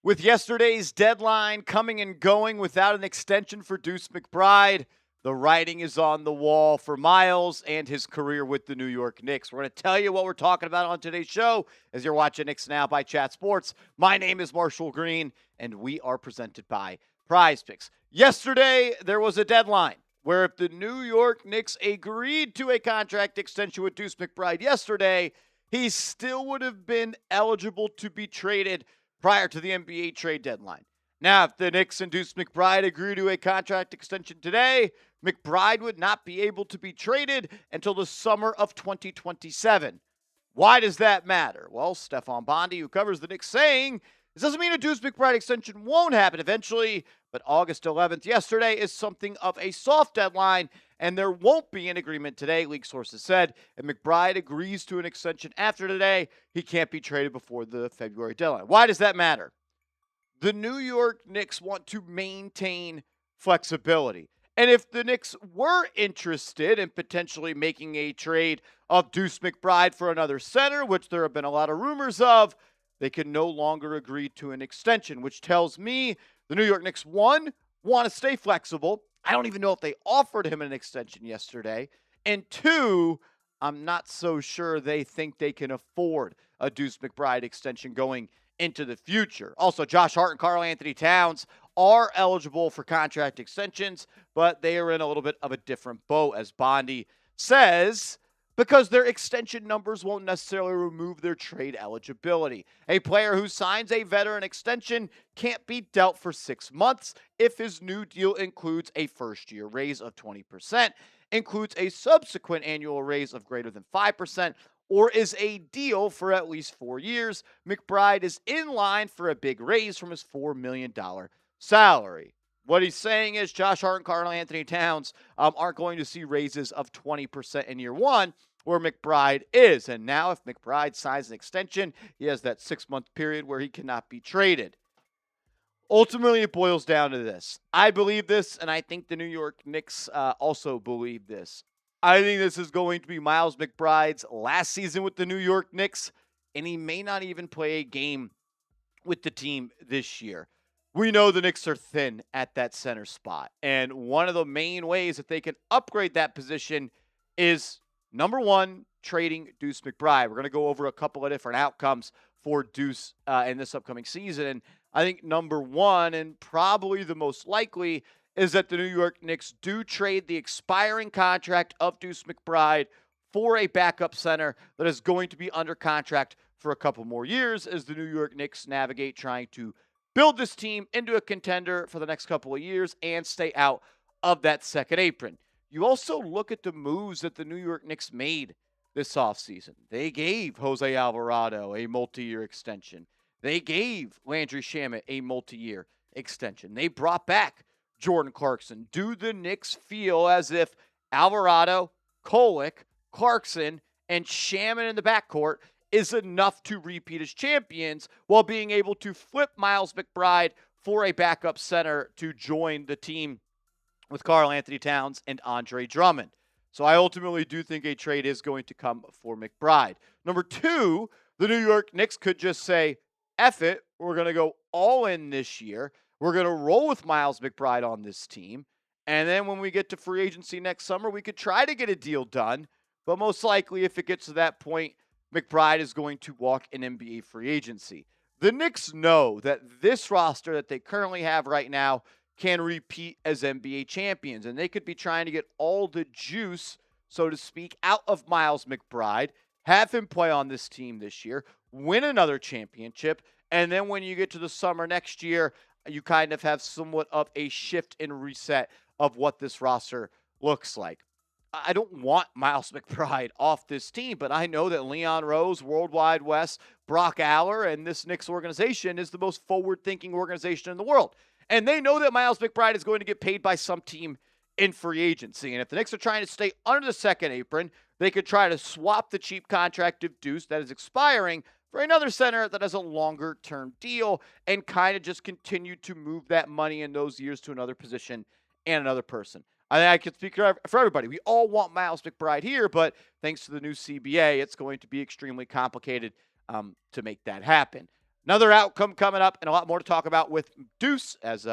With yesterday's deadline coming and going without an extension for Deuce McBride, the writing is on the wall for Miles and his career with the New York Knicks. We're going to tell you what we're talking about on today's show as you're watching Knicks Now by Chat Sports. My name is Marshall Green, and we are presented by Prize Picks. Yesterday, there was a deadline where if the New York Knicks agreed to a contract extension with Deuce McBride yesterday, he still would have been eligible to be traded prior to the NBA trade deadline. Now, if the Knicks and Deuce McBride agree to a contract extension today, McBride would not be able to be traded until the summer of 2027. Why does that matter? Well, Stefan Bondi, who covers the Knicks, saying this doesn't mean a Deuce McBride extension won't happen eventually, but August 11th, yesterday, is something of a soft deadline, and there won't be an agreement today, league sources said. If McBride agrees to an extension after today, he can't be traded before the February deadline. Why does that matter? The New York Knicks want to maintain flexibility. And if the Knicks were interested in potentially making a trade of Deuce McBride for another center, which there have been a lot of rumors of, they can no longer agree to an extension, which tells me the New York Knicks, one, want to stay flexible. I don't even know if they offered him an extension yesterday. And two, I'm not so sure they think they can afford a Deuce McBride extension going into the future. Also, Josh Hart and Karl-Anthony Towns are eligible for contract extensions, but they are in a little bit of a different boat, as Bondi says, because their extension numbers won't necessarily remove their trade eligibility. A player who signs a veteran extension can't be dealt for 6 months if his new deal includes a first-year raise of 20%, includes a subsequent annual raise of greater than 5%, or is a deal for at least 4 years. McBride is in line for a big raise from his $4 million salary. What he's saying is Josh Hart and Karl-Anthony Towns aren't going to see raises of 20% in year one, where McBride is. And now if McBride signs an extension, he has that 6-month period where he cannot be traded. Ultimately, it boils down to this. I believe this, and I think the New York Knicks also believe this. I think this is going to be Miles McBride's last season with the New York Knicks, and he may not even play a game with the team this year. We know the Knicks are thin at that center spot, and one of the main ways that they can upgrade that position is, number one, trading Deuce McBride. We're going to go over a couple of different outcomes for Deuce in this upcoming season, and I think number one, and probably the most likely, is that the New York Knicks do trade the expiring contract of Deuce McBride for a backup center that is going to be under contract for a couple more years as the New York Knicks navigate trying to build this team into a contender for the next couple of years and stay out of that second apron. You also look at the moves that the New York Knicks made this offseason. They gave Jose Alvarado a multi-year extension. They gave Landry Shamet a multi-year extension. They brought back Jordan Clarkson. Do the Knicks feel as if Alvarado, Kolek, Clarkson, and Shamet in the backcourt is enough to repeat as champions while being able to flip Miles McBride for a backup center to join the team with Karl-Anthony Towns and Andre Drummond? So I ultimately do think a trade is going to come for McBride. Number two, the New York Knicks could just say, F it, we're going to go all in this year. We're going to roll with Miles McBride on this team. And then when we get to free agency next summer, we could try to get a deal done. But most likely, if it gets to that point, McBride is going to walk in NBA free agency. The Knicks know that this roster that they currently have right now can repeat as NBA champions. And they could be trying to get all the juice, so to speak, out of Miles McBride, have him play on this team this year, win another championship, and then when you get to the summer next year, you kind of have somewhat of a shift and reset of what this roster looks like. I don't want Miles McBride off this team, but I know that Leon Rose, Worldwide West, Brock Aller, and this Knicks organization is the most forward-thinking organization in the world. And they know that Miles McBride is going to get paid by some team in free agency. And if the Knicks are trying to stay under the second apron, they could try to swap the cheap contract of Deuce that is expiring for another center that has a longer-term deal and kind of just continue to move that money in those years to another position and another person. I think I can speak for everybody. We all want Miles McBride here, but thanks to the new CBA, it's going to be extremely complicated to make that happen. Another outcome coming up, and a lot more to talk about with Deuce as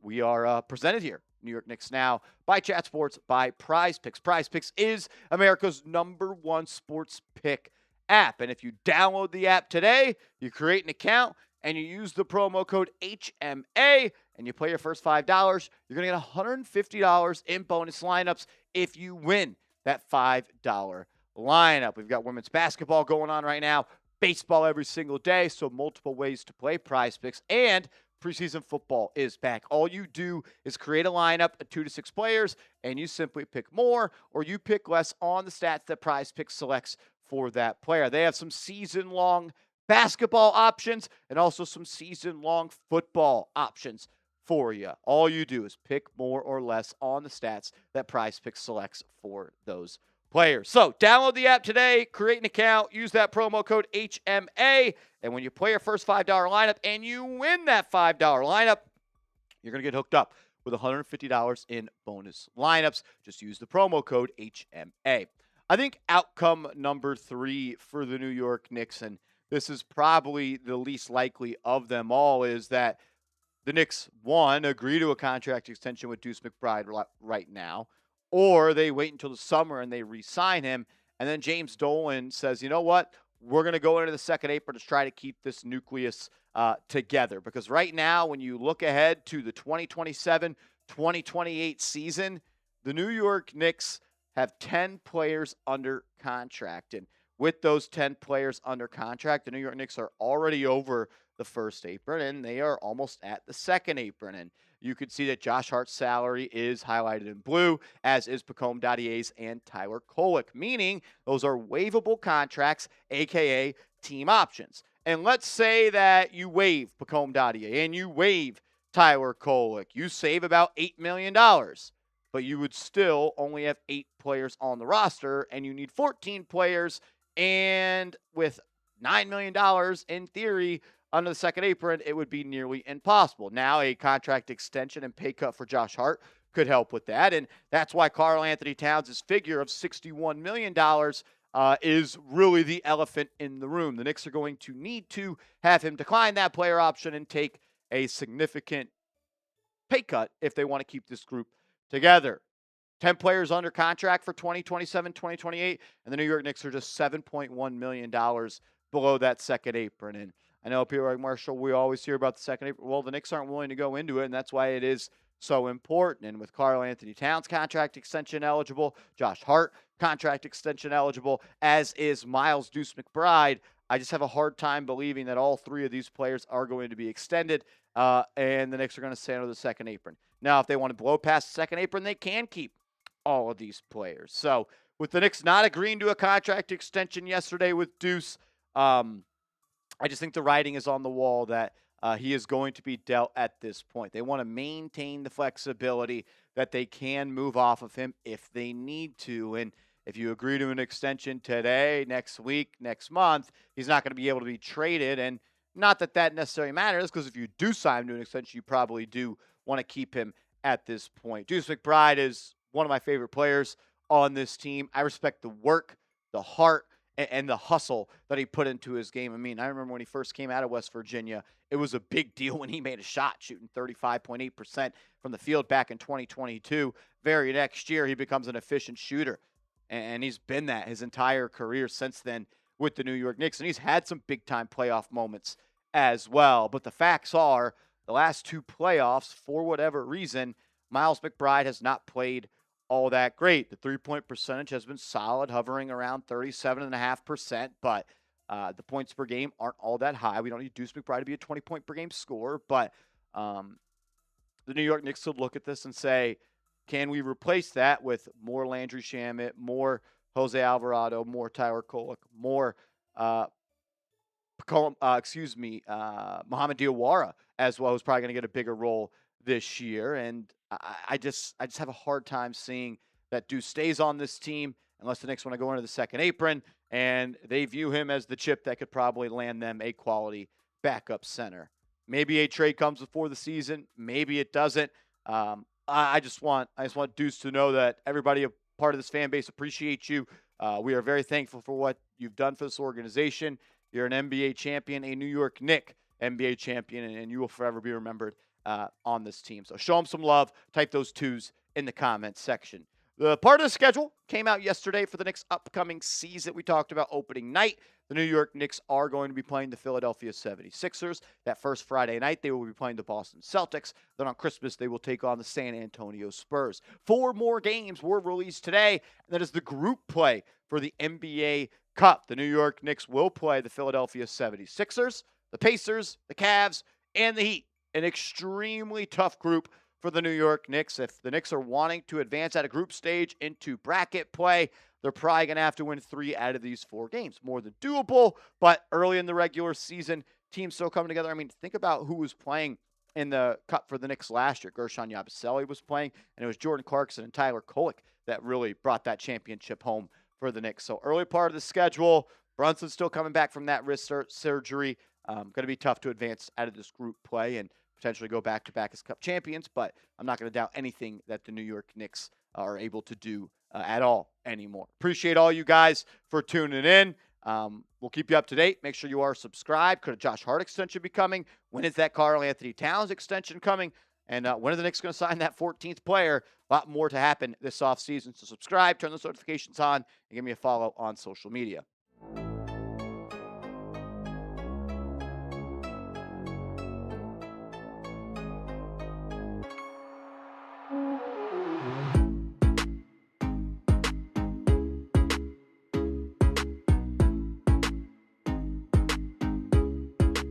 we are presented here. New York Knicks Now by Chat Sports by Prize Picks. Prize Picks is America's #1 sports pick app. And if you download the app today, you create an account, and you use the promo code HMA, and you play your first $5, you're going to get $150 in bonus lineups if you win that $5 lineup. We've got women's basketball going on right now, baseball every single day, so multiple ways to play Prize Picks, and preseason football is back. All you do is create a lineup of 2 to 6 players, and you simply pick more or you pick less on the stats that Prize Picks selects for that player. They have some season-long basketball options and also some season-long football options for you. All you do is pick more or less on the stats that Prize Picks selects for those players. So download the app today, create an account, use that promo code HMA, and when you play your first $5 lineup and you win that $5 lineup, you're going to get hooked up with $150 in bonus lineups. Just use the promo code HMA. I think outcome number 3 for the New York Knicks, and this is probably the least likely of them all, is that the Knicks, one, agree to a contract extension with Deuce McBride right now, or they wait until the summer and they re-sign him. And then James Dolan says, you know what? We're going to go into the second apron to try to keep this nucleus together. Because right now, when you look ahead to the 2027-2028 season, the New York Knicks have 10 players under contract. And with those 10 players under contract, the New York Knicks are already over the first apron, and they are almost at the second apron. And you could see that Josh Hart's salary is highlighted in blue, as is Pacome Dadier's and Tyler Kolek, meaning those are waivable contracts, a.k.a. team options. And let's say that you waive Pacome Dadier and you waive Tyler Kolek. You save about $8 million, but you would still only have 8 players on the roster, and you need 14 players. And with $9 million in theory under the second apron, it would be nearly impossible. Now, a contract extension and pay cut for Josh Hart could help with that. And that's why Karl-Anthony Towns' figure of $61 million is really the elephant in the room. The Knicks are going to need to have him decline that player option and take a significant pay cut if they want to keep this group together. 10 players under contract for 2027, 2028, and the New York Knicks are just $7.1 million below that second apron. And I know people are like, Marshall, we always hear about the second apron. Well, the Knicks aren't willing to go into it, and that's why it is so important. And with Karl-Anthony Towns contract extension eligible, Josh Hart contract extension eligible, as is Miles Deuce McBride, I just have a hard time believing that all 3 of these players are going to be extended, and the Knicks are going to stay under the second apron. Now, if they want to blow past the second apron, they can keep all of these players. So with the Knicks not agreeing to a contract extension yesterday with Deuce, I just think the writing is on the wall that he is going to be dealt at this point. They want to maintain the flexibility that they can move off of him if they need to. And if you agree to an extension today, next week, next month, he's not going to be able to be traded. And not that that necessarily matters, because if you do sign him to an extension, you probably do want to keep him at this point. Deuce McBride is one of my favorite players on this team. I respect the work, the heart, and the hustle that he put into his game. I mean, I remember when he first came out of West Virginia, it was a big deal when he made a shot, shooting 35.8% from the field back in 2022. Very next year, he becomes an efficient shooter, and he's been that his entire career since then with the New York Knicks, and he's had some big-time playoff moments as well. But the facts are, the last 2 playoffs, for whatever reason, Miles McBride has not played all that great. The 3-point percentage has been solid, hovering around 37.5%, but the points per game aren't all that high. We don't need Deuce McBride to be a 20-point per game scorer, but the New York Knicks would look at this and say, can we replace that with more Landry Shamet, more Jose Alvarado, more Tyler Kolek, more Mohamed Diawara as well, who's probably going to get a bigger role this year. And I just have a hard time seeing that Deuce stays on this team unless the Knicks want to go into the second apron, and they view him as the chip that could probably land them a quality backup center. Maybe a trade comes before the season. Maybe it doesn't. I just want Deuce to know that everybody, a part of this fan base, appreciates you. We are very thankful for what you've done for this organization, You're an NBA champion, a New York Knicks NBA champion, and you will forever be remembered on this team. So show them some love. Type those twos in the comments section. The part of the schedule came out yesterday for the Knicks' upcoming season. We talked about opening night. The New York Knicks are going to be playing the Philadelphia 76ers. That first Friday night, they will be playing the Boston Celtics. Then on Christmas, they will take on the San Antonio Spurs. 4 more games were released today, and that is the group play for the NBA Cup. The New York Knicks will play the Philadelphia 76ers, the Pacers, the Cavs, and the Heat. An extremely tough group for the New York Knicks. If the Knicks are wanting to advance at a group stage into bracket play, they're probably going to have to win 3 out of these 4 games. More than doable, but early in the regular season, teams still coming together. I mean, think about who was playing in the Cup for the Knicks last year. Gershon Yabusele was playing, and it was Jordan Clarkson and Tyler Kolek that really brought that championship home for the Knicks. So early part of the schedule, Brunson's still coming back from that wrist surgery. Going to be tough to advance out of this group play and potentially go back-to-back as Cup champions, but I'm not going to doubt anything that the New York Knicks are able to do at all anymore. Appreciate all you guys for tuning in. We'll keep you up to date. Make sure you are subscribed. Could a Josh Hart extension be coming? When is that Karl Anthony Towns extension coming? And when are the Knicks going to sign that 14th player? A lot more to happen this offseason. So subscribe, turn those notifications on, and give me a follow on social media.